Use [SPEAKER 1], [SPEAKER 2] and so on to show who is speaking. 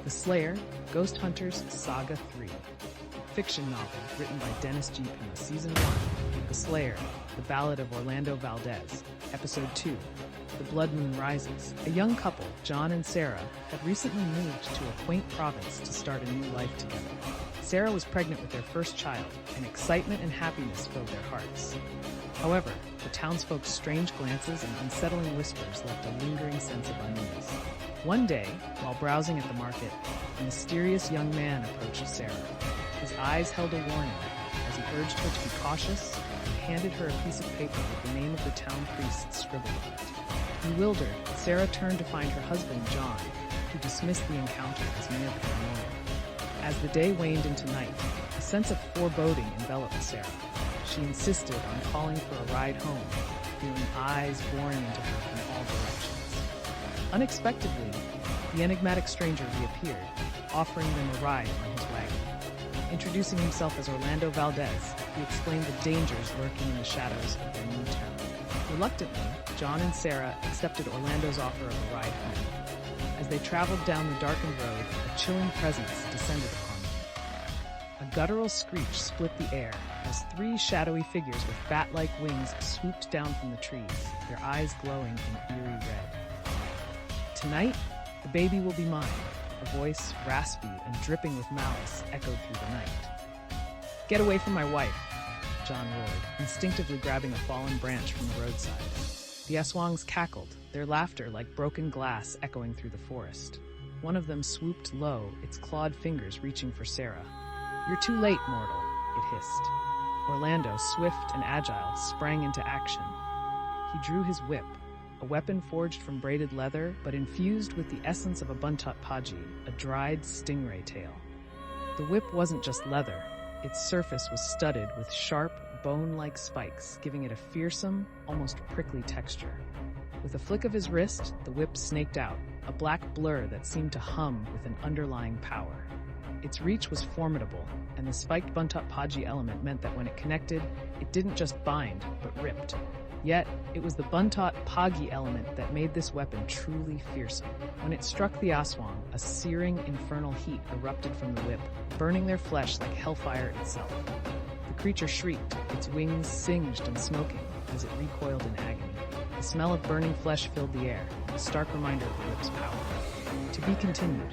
[SPEAKER 1] The Slayer, Ghost Hunters Saga 3. Fiction novel written by Dennis G. Pima. Season 1. The Slayer, The Ballad of Orlando Valdez. Episode 2. The Blood Moon Rises. A young couple, John and Sarah, had recently moved to a quaint province to start a new life together. Sarah was pregnant with their first child, and excitement and happiness filled their hearts. However, the townsfolk's strange glances and unsettling whispers left a lingering sense of unease. One day, while browsing at the market, a mysterious young man approached Sarah. His eyes held a warning as he urged her to be cautious and handed her a piece of paper with the name of the town priest scribbled on it. Bewildered, Sarah turned to find her husband, John, who dismissed the encounter as mere paranoia. As the day waned into night, a sense of foreboding enveloped Sarah. She insisted on calling for a ride home, feeling eyes boring into her from all directions. Unexpectedly, the enigmatic stranger reappeared, offering them a ride on his wagon. Introducing himself as Orlando Valdez, he explained the dangers lurking in the shadows of their new town. Reluctantly, John and Sarah accepted Orlando's offer of a ride home. As they traveled down the darkened road, a chilling presence descended upon them. A guttural screech split the air as three shadowy figures with bat-like wings swooped down from the trees, their eyes glowing in eerie red. "Tonight, the baby will be mine," a voice, raspy and dripping with malice, echoed through the night. "Get away from my wife," John roared, instinctively grabbing a fallen branch from the roadside. The Aswangs cackled, their laughter like broken glass echoing through the forest. One of them swooped low, its clawed fingers reaching for Sarah. "You're too late, mortal," it hissed. Orlando, swift and agile, sprang into action. He drew his whip, a weapon forged from braided leather, but infused with the essence of a buntot paji, a dried stingray tail. The whip wasn't just leather. Its surface was studded with sharp, bone-like spikes, giving it a fearsome, almost prickly texture. With a flick of his wrist, the whip snaked out, a black blur that seemed to hum with an underlying power. Its reach was formidable, and the spiked buntot paji element meant that when it connected, it didn't just bind, but ripped. Yet, it was the buntot pagi element that made this weapon truly fearsome. When it struck the Aswang, a searing, infernal heat erupted from the whip, burning their flesh like hellfire itself. The creature shrieked, its wings singed and smoking, as it recoiled in agony. The smell of burning flesh filled the air, a stark reminder of the whip's power. To be continued.